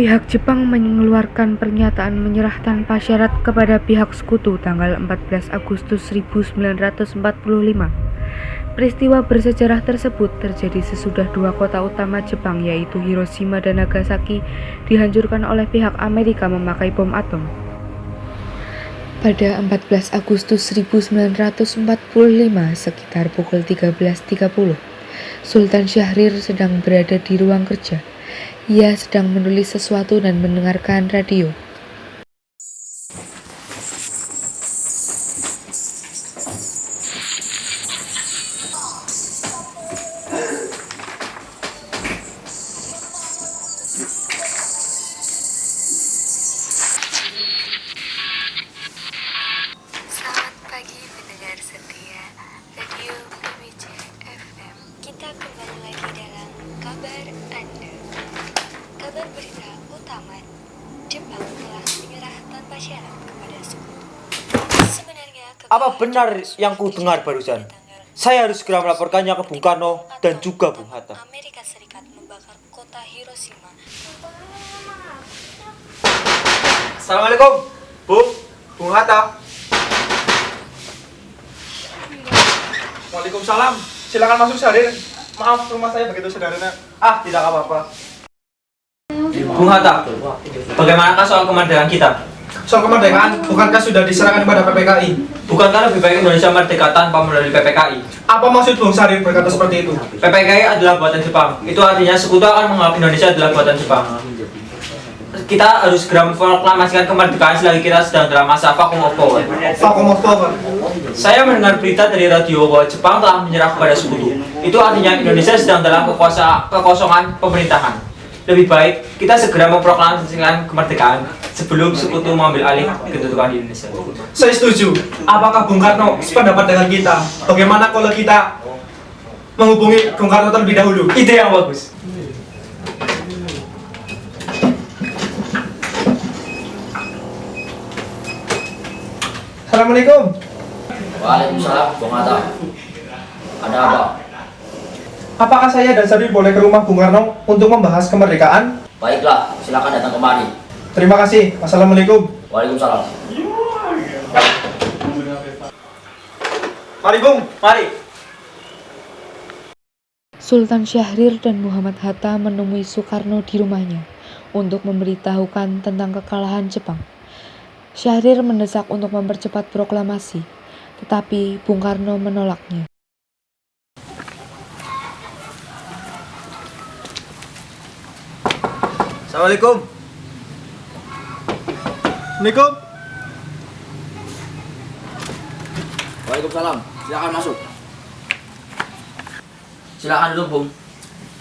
Pihak Jepang mengeluarkan pernyataan menyerah tanpa syarat kepada pihak sekutu tanggal 14 Agustus 1945. Peristiwa bersejarah tersebut terjadi sesudah dua kota utama Jepang yaitu Hiroshima dan Nagasaki dihancurkan oleh pihak Amerika memakai bom atom. Pada 14 Agustus 1945 sekitar pukul 13.30, Sultan Syahrir sedang berada di ruang kerja. Ia sedang menulis sesuatu dan mendengarkan radio. Selamat pagi pendengar setia Radio PBJ FM. Kita kembali lagi dalam kabar Anda. Kabar berita utama, Jepang telah menyerah tanpa syarat kepada sekutu. Sebenarnya Apa benar yang ku dengar barusan? Saya harus segera melaporkannya ke Bung Karno dan juga Bung Hatta. Amerika Serikat membakar kota Hiroshima. Assalamualaikum, Bung Hatta. Waalaikumsalam. Silakan masuk Syahrir. Maaf, rumah saya begitu sederhana. Tidak apa-apa. Bung Hatta, bagaimanakah soal kemerdekaan kita? Soal kemerdekaan, bukankah sudah diserahkan kepada PPKI? Bukankah lebih baik Indonesia merdeka tanpa melalui PPKI? Apa maksud Bung Syahrir berkata seperti itu? PPKI adalah buatan Jepang. Itu artinya sekutu akan menganggap Indonesia adalah buatan Jepang. Kita harus segera memproklamasikan kemerdekaan selagi kita sedang dalam masa vacuum of power. Vacuum of power. Saya mendengar berita dari radio bahwa Jepang telah menyerah kepada sekutu. Itu artinya Indonesia sedang dalam kekosongan pemerintahan. Lebih baik kita segera memproklamasikan kemerdekaan sebelum sekutu mengambil alih kedudukan di Indonesia. Saya setuju. Apakah Bung Karno sependapat dengan kita? Bagaimana kalau kita menghubungi Bung Karno terlebih dahulu? Ide yang bagus. Assalamualaikum. Waalaikumsalam, Bung Hatta. Ada apa? Apakah saya dan Syahrir boleh ke rumah Bung Karno untuk membahas kemerdekaan? Baiklah, silakan datang kemari. Terima kasih. Assalamualaikum. Waalaikumsalam. Mari Bung, mari. Sultan Syahrir dan Muhammad Hatta menemui Soekarno di rumahnya untuk memberitahukan tentang kekalahan Jepang. Syahrir mendesak untuk mempercepat proklamasi, tetapi Bung Karno menolaknya. Assalamualaikum. Assalamualaikum. Waalaikumsalam. Silakan masuk. Silakan duduk, Bung.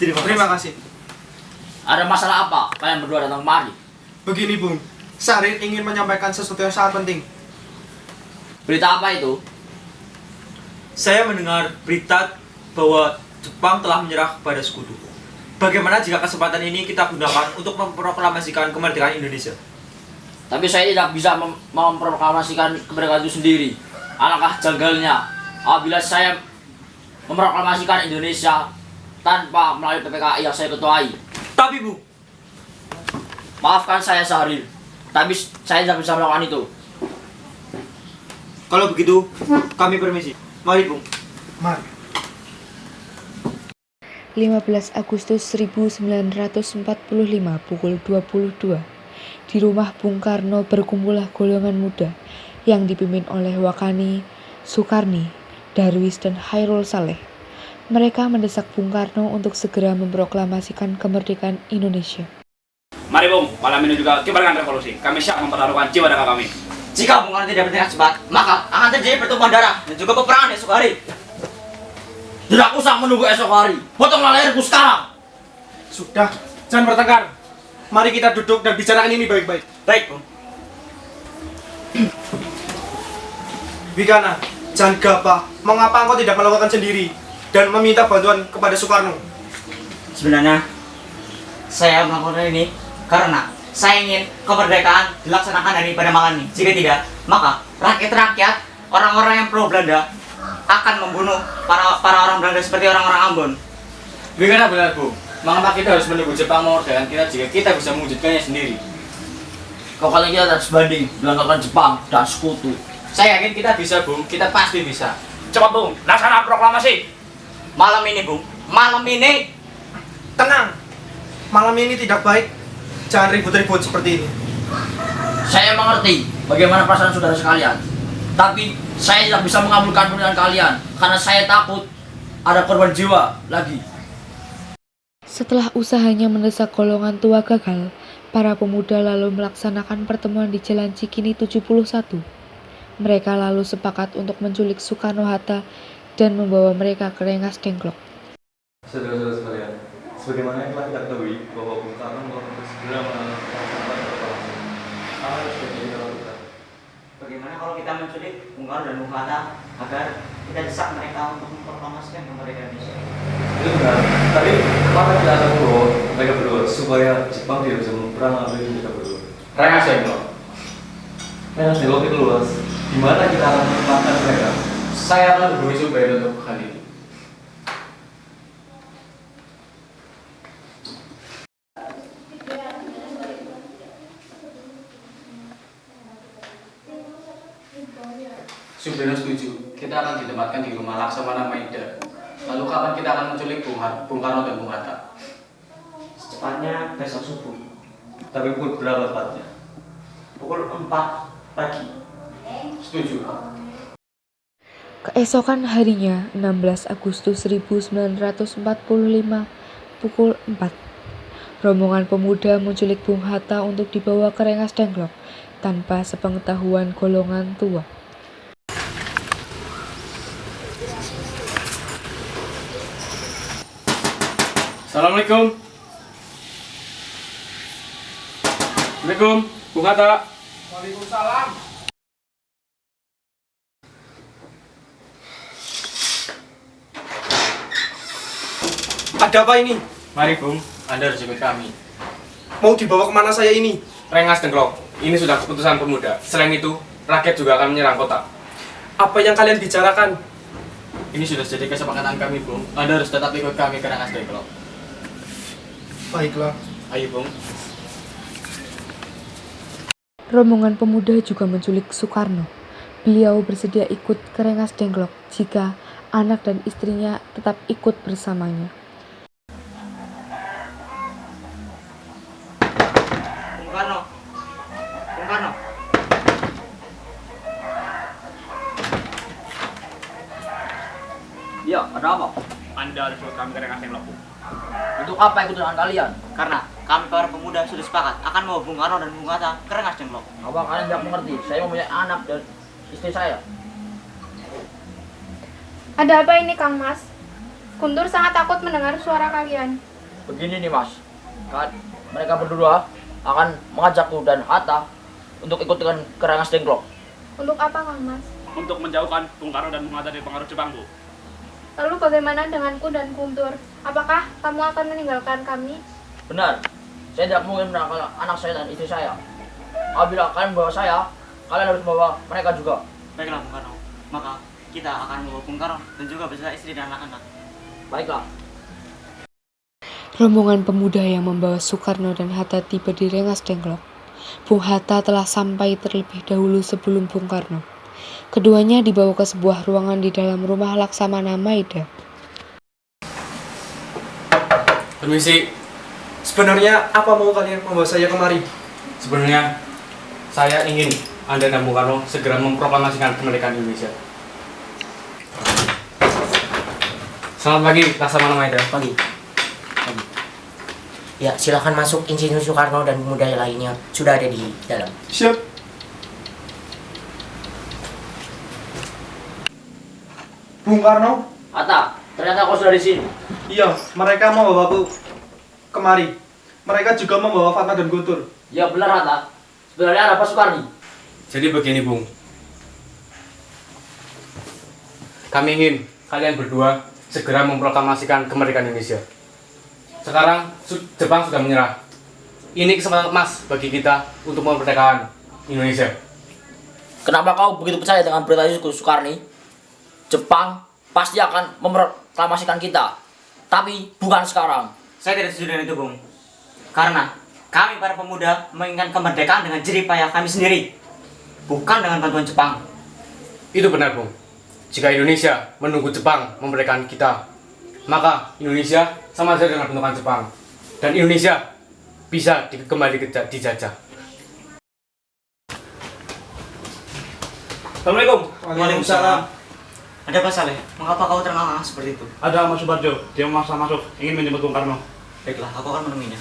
Terima kasih. Ada masalah apa kalian berdua datang kemari? Begini Bung, Syahrir ingin menyampaikan sesuatu yang sangat penting. Berita apa itu? Saya mendengar berita bahwa Jepang telah menyerah kepada sekutu. Bagaimana jika kesempatan ini kita gunakan untuk memproklamasikan kemerdekaan Indonesia? Tapi saya tidak bisa memproklamasikan kemerdekaan itu sendiri. Alangkah janggalnya apabila saya memproklamasikan Indonesia tanpa melalui PPKI yang saya ketuai. Tapi Bu, Maafkan saya Syahrir, tapi saya tidak bisa melakukan itu. kalau begitu kami permisi. Mari Bung. Mari. 15 Agustus 1945 pukul 22. Di rumah Bung Karno berkumpullah golongan muda yang dipimpin oleh Wakani, Sukarni, Darwis, dan Hairul Saleh. Mereka mendesak Bung Karno untuk segera memproklamasikan kemerdekaan Indonesia. Mari Bung, malam ini juga kibarkan revolusi. Kami siap mempertaruhkan jiwa dagang kami. Jika Bung Karno tidak bertindak cepat, maka akan terjadi pertumpahan darah dan juga peperangan esok hari. Tidak usah menunggu esok hari. Potonglah leherku sekarang. Sudah, jangan bertengkar. Mari kita duduk dan bicarakan ini baik-baik. Baik Bung. Wigana, jangan gapah. Mengapa engkau tidak melakukan sendiri dan meminta bantuan kepada Soekarno? Sebenarnya saya melakukan ini karena saya ingin kemerdekaan dilaksanakan daripada malam ini. Jika tidak, maka rakyat-rakyat, orang-orang yang pro Belanda akan membunuh para orang Belanda seperti orang-orang Ambon. Bagaimana benar Bu? Mengapa kita harus menunggu Jepang memerdekakan kita jika kita bisa mewujudkannya sendiri? Kalau kalian kita tak sebanding melanggarkan Jepang dan sekutu. Saya yakin kita bisa, Bung. Kita pasti bisa. Cepat Bung, laksana proklamasi. Malam ini, Bung. Malam ini. Tenang. Malam ini tidak baik. Jangan ribut-ribut seperti ini. Saya mengerti bagaimana perasaan saudara sekalian. Tapi saya tidak bisa mengabulkan permintaan kalian karena saya takut ada korban jiwa lagi. Setelah usahanya mendesak golongan tua gagal, para pemuda lalu melaksanakan pertemuan di Jalan Cikini 71. Mereka lalu sepakat untuk menculik Soekarno-Hatta dan membawa mereka ke Rengas Dengklok. Saudara-saudara sekalian, sebagaimana yang telah kita ketahui bahwa Bung Karno untuk segera melaksanakan proklamasi. Hal yang sudah jadi lakukan. Bagaimana kalau kita menculik Bung Karno dan Bung Hatta agar kita desak mereka untuk memproklamasikan kemerdekaan Indonesia? Itu benar. Tapi kemana kita akan membawa mereka berdua supaya Jepang tidak bisa memperangi kita berdua? Rengas Dengklok. Rengas Dengklok itu luas. Di mana kita akan menempatkan mereka? Saya akan hubungi Sumber untuk hal ini. Subeno setuju. Kita akan ditempatkan di rumah Laksamana Maida. Lalu kapan kita akan menculik Bung Karno dan Bung Hatta? Secepatnya besok subuh. Tapi pukul berapa tepatnya? Pukul 4 pagi. Setuju. Keesokan harinya, 16 Agustus 1945, pukul 4, rombongan pemuda menculik Bung Hatta untuk dibawa ke Rengas Dengklok tanpa sepengetahuan golongan tua. Assalamualaikum. Assalamualaikum, Bung Hatta. Waalaikumsalam. Ada apa ini? Mari Bung, Anda harus ikut kami. Mau dibawa kemana saya ini? Rengas Dengklok, ini sudah keputusan pemuda. Selain itu, rakyat juga akan menyerang kota. Apa yang kalian bicarakan? Ini sudah jadi kesepakatan kami, Bung. Anda harus tetap ikut kami ke Rengas Dengklok. Baiklah. Ayo, Bung. Rombongan pemuda juga menculik Soekarno. Beliau bersedia ikut ke Rengas Dengklok jika anak dan istrinya tetap ikut bersamanya. Bung Karno. Bung Karno. Ya, ada apa? Anda harus ikut kami ke Rengas Dengklok, Bung. Untuk apa ikut dengan kalian? Karena kami para pemuda sudah sepakat akan membawa Bung Karno dan Bung Hatta ke Rengas Dengklok. Apa kalian tidak mengerti? Saya mempunyai anak dan istri saya. Ada apa ini, Kang Mas? Guntur sangat takut mendengar suara kalian. Begini nih Mas, mereka berdua akan mengajakku dan Hatta untuk ikut dengan ke Rengas Dengklok. Untuk apa, Kang Mas? Untuk menjauhkan Bung Karno dan Bung Hatta dari pengaruh Jepang, Bu. Lalu bagaimana denganku dan Guntur? Apakah kamu akan meninggalkan kami? Benar, saya tidak mungkin meninggalkan anak saya dan istri saya. Apabila kalian membawa saya, kalian harus membawa mereka juga. Baiklah Bung Karno, maka kita akan membawa Bung Karno dan juga beserta istri dan anak-anak. Baiklah. Rombongan pemuda yang membawa Soekarno dan Hatta tiba di Rengas Dengklok. Bung Hatta telah sampai terlebih dahulu sebelum Bung Karno. Keduanya dibawa ke sebuah ruangan di dalam rumah Laksamana Maida. Permisi. Sebenarnya apa mau kalian membawa saya kemari? Sebenarnya saya ingin Anda dan Bung Karno segera memproklamasikan kemerdekaan Indonesia. Selamat pagi, Laksamana Maida. Pagi. Ya, silakan masuk. Insinyur Soekarno dan pemuda lainnya sudah ada di dalam. Siap. Bung Karno? Hatta, ternyata kau sudah di sini. Iya, mereka mau bawaku kemari. Mereka juga membawa Fatma dan Guntur. Ya benar Hatta. Sebenarnya ada apa Soekarni? Jadi begini, Bung. Kami ingin kalian berdua segera memproklamasikan kemerdekaan Indonesia. Sekarang Jepang sudah menyerah. Ini kesempatan emas bagi kita untuk memerdekakan Indonesia. Kenapa kau begitu percaya dengan berita itu Soekarni? Jepang pasti akan memproklamasikan kita. Tapi bukan sekarang. Saya tidak setuju dengan itu, Bung. Karena kami para pemuda menginginkan kemerdekaan dengan jerih payah kami sendiri, bukan dengan bantuan Jepang. Itu benar, Bung. Jika Indonesia menunggu Jepang memerdekakan kita, maka Indonesia sama saja dengan bentukan Jepang. Dan Indonesia bisa kembali dijajah. Assalamualaikum. Waalaikumsalam. Ada apa, Saleh? Mengapa kau terengah-engah seperti itu? Ada Mas Subarjo, dia memaksa masuk, ingin menjemput Bung Karno. Baiklah, aku akan menemuinya.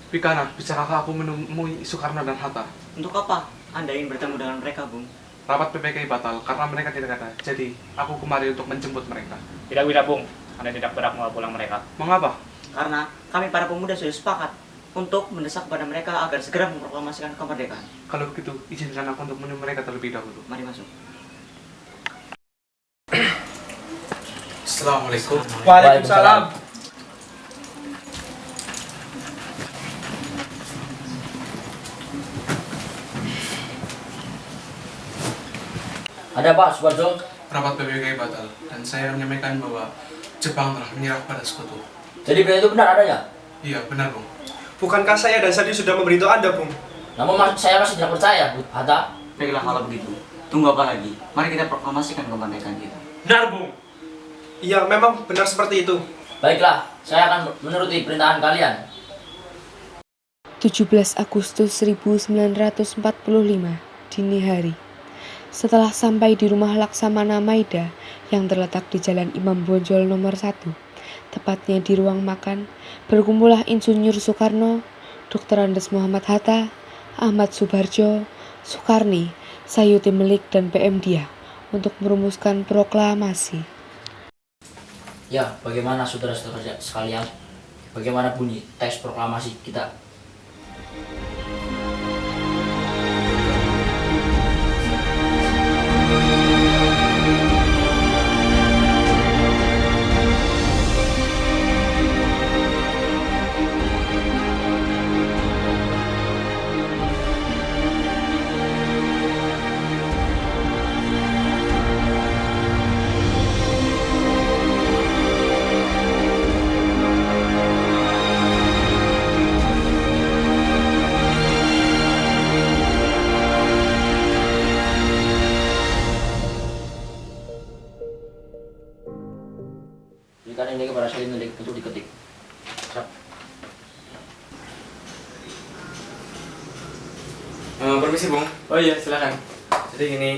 Pikana, bisakah aku menemui Soekarno dan Hatta? Untuk apa Anda ingin bertemu dengan mereka, Bung? Rapat PPKI batal karena mereka tidak ada. Jadi, aku kemari untuk menjemput mereka. Tidak bisa, Bung. Anda tidak berhak membawa pulang mereka. Mengapa? Karena kami para pemuda sudah sepakat untuk mendesak kepada mereka agar segera memproklamasikan kemerdekaan. Kalau begitu, izinkan aku untuk menemui mereka terlebih dahulu. Mari masuk. Assalamualaikum. Waalaikumsalam. Ada apa, Subarjo? Rapat PPKI batal dan saya menyampaikan bahwa Jepang telah menyerah pada sekutu. Jadi berita itu benar adanya? Iya, benar, Bung. Bukankah saya dan Sadi sudah memberitahu Anda, Bung? Namun saya masih tidak percaya, Bu Hatta. Baiklah kalau begitu. Tunggu apa lagi? Mari kita proklamasikan kemerdekaan kita. Benar, Bung. Iya, memang benar seperti itu. Baiklah, saya akan menuruti perintahan kalian. 17 Agustus 1945, dini hari. Setelah sampai di rumah Laksamana Maida yang terletak di Jalan Imam Bonjol nomor 1, tepatnya di ruang makan, berkumpullah Insinyur Soekarno, Dr. Andes Muhammad Hatta, Ahmad Subarjo, Soekarni, Sayuti Melik, dan PM Dia untuk merumuskan proklamasi. Ya, bagaimana saudara-saudara sekalian? Bagaimana bunyi teks proklamasi kita? Berikan ini kepada saya untuk diketik. Permisi, Bung. Oh iya, silakan. Jadi gini,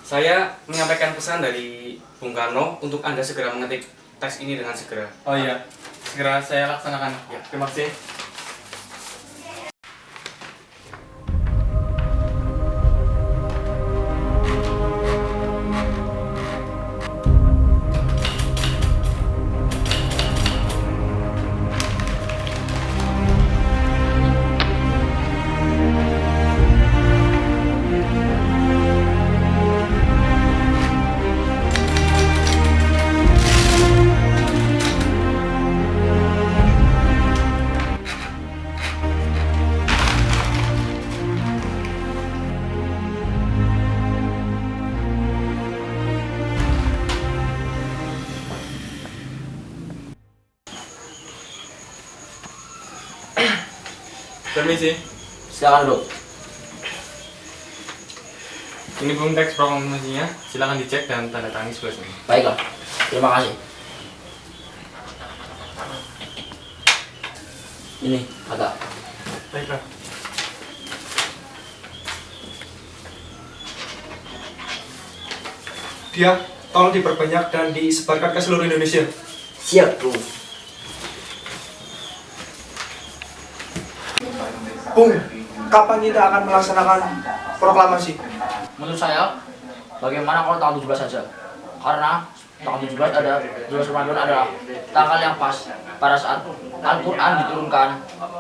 saya menyampaikan pesan dari Bung Karno untuk Anda segera mengetik teks ini dengan segera. Oh iya, segera saya laksanakan. Ya, terima kasih. Permisi. Silakan duduk. Ini Bung teks proklamasinya. Silakan dicek dan tanda tangani sebelah sini. Baiklah, terima kasih. Ini, Hatta. Baiklah. Dia tolong diperbanyak dan disebarkan ke seluruh Indonesia. Siap, Bung. Bung, kapan kita akan melaksanakan proklamasi? Menurut saya, bagaimana kalau tanggal 17 saja? Karena tanggal 17 ada 17 Ramadan adalah tanggal yang pas pada saat Al-Quran diturunkan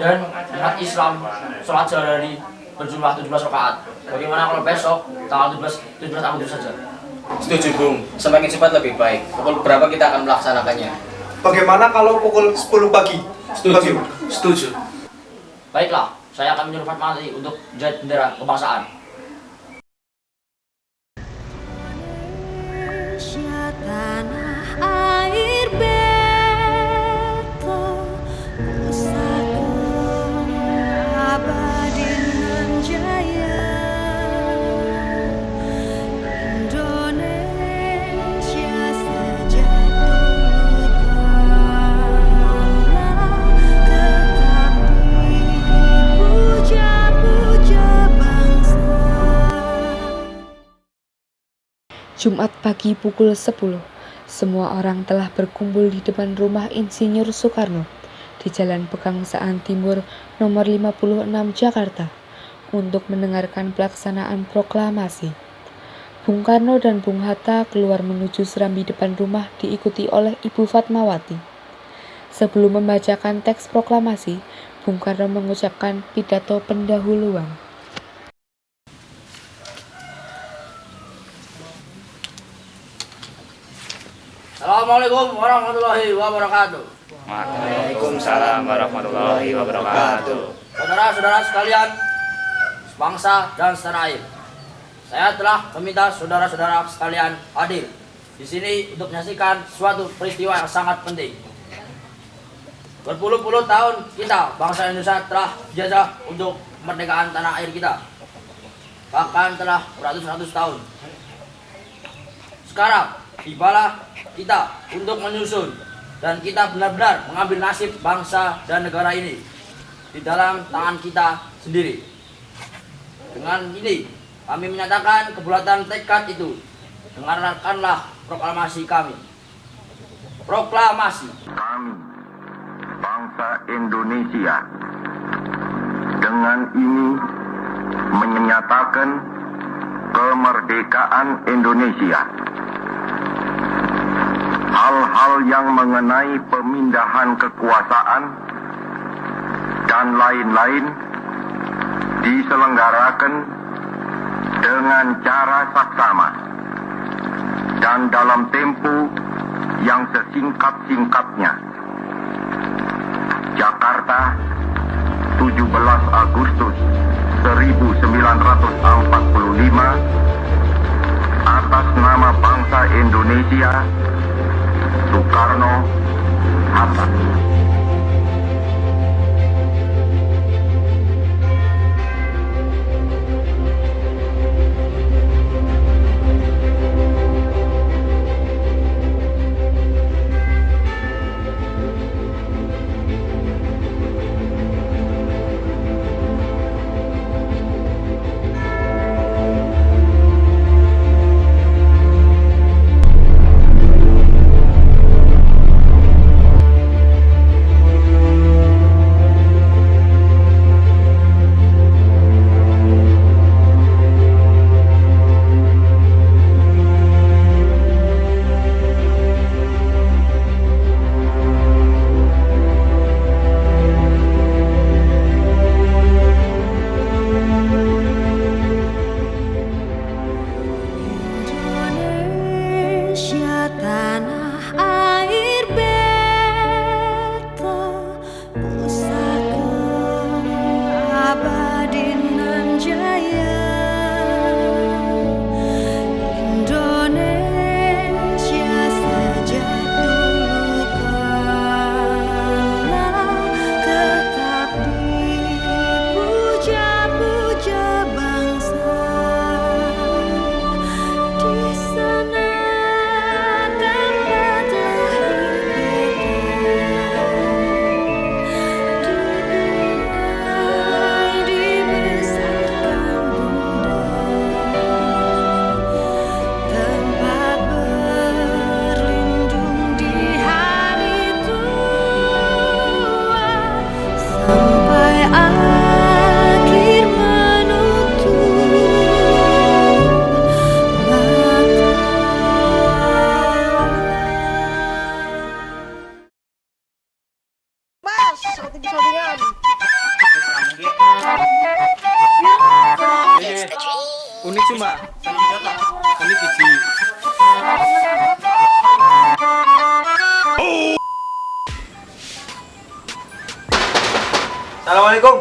dan umat Islam sholat sehari berjumlah 17 rakaat. Bagaimana kalau besok tanggal 17 Agustus saja? Setuju, Bung. Semakin cepat lebih baik. Pukul berapa kita akan melaksanakannya? Bagaimana kalau pukul 10 pagi? Setuju. Setuju. Baiklah, saya akan menyuruh Fatmawati untuk jahit bendera kebangsaan. Jumat pagi pukul 10, semua orang telah berkumpul di depan rumah Insinyur Soekarno di Jalan Pegangsaan Timur nomor 56 Jakarta untuk mendengarkan pelaksanaan proklamasi. Bung Karno dan Bung Hatta keluar menuju serambi depan rumah diikuti oleh Ibu Fatmawati. Sebelum membacakan teks proklamasi, Bung Karno mengucapkan pidato pendahuluan. Assalamualaikum warahmatullahi wabarakatuh. Waalaikumsalam warahmatullahi wabarakatuh. Saudara-saudara sekalian, sebangsa dan setanah air. Saya telah meminta saudara-saudara sekalian hadir di sini untuk menyaksikan suatu peristiwa yang sangat penting. Berpuluh-puluh tahun kita, bangsa Indonesia, telah dijajah untuk kemerdekaan tanah air kita. Bahkan telah beratus-ratus tahun. Sekarang, tibalah kita untuk menyusun dan kita benar-benar mengambil nasib bangsa dan negara ini di dalam tangan kita sendiri. Dengan ini, kami menyatakan kebulatan tekad itu. Dengarkanlah proklamasi kami. Proklamasi. Kami, bangsa Indonesia, dengan ini menyatakan kemerdekaan Indonesia. Hal-hal yang mengenai pemindahan kekuasaan dan lain-lain diselenggarakan dengan cara saksama dan dalam tempo yang sesingkat-singkatnya. Jakarta, 17 Agustus 1945, atas nama bangsa Indonesia, Soekarno Hatta. Unik cuma. Unik biji. Assalamualaikum.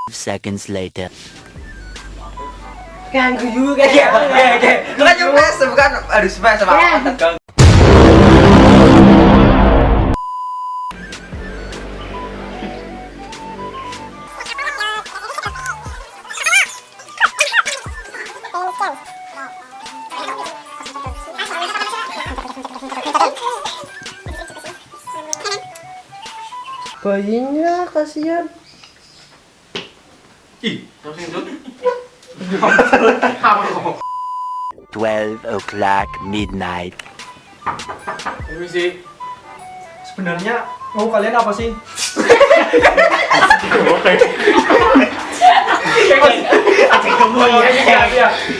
Seconds later. Kan guyu kan ya. Oke. Lu kan nyepes bukan harus spes sama apa? Bayinya kasihan. Ih, terus itu. 12 o'clock midnight. Ini sih. Sebenarnya mau kalian apa sih?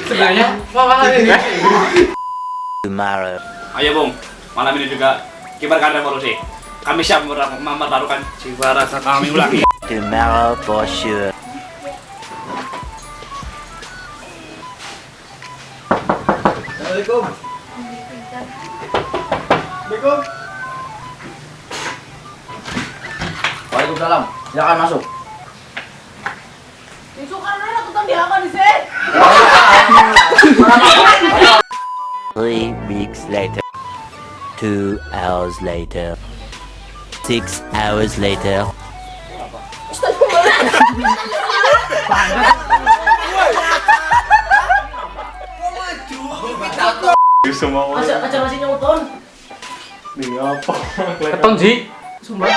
Sebenarnya mau apa ini? Tomorrow. Ayo Bung, malam ini juga kibarkan revolusi. Kami siap mempertaruhkan jiwa rasa kami ulangi. Tomorrow for sure. Assalamualaikum. Assalamualaikum. Waalaikumsalam. Silakan masuk. Soekarno nonton di apa di sini? 3 weeks later. 2 hours later. 6 hours later. Acara masih nonton. Keton Ji. Sumpah.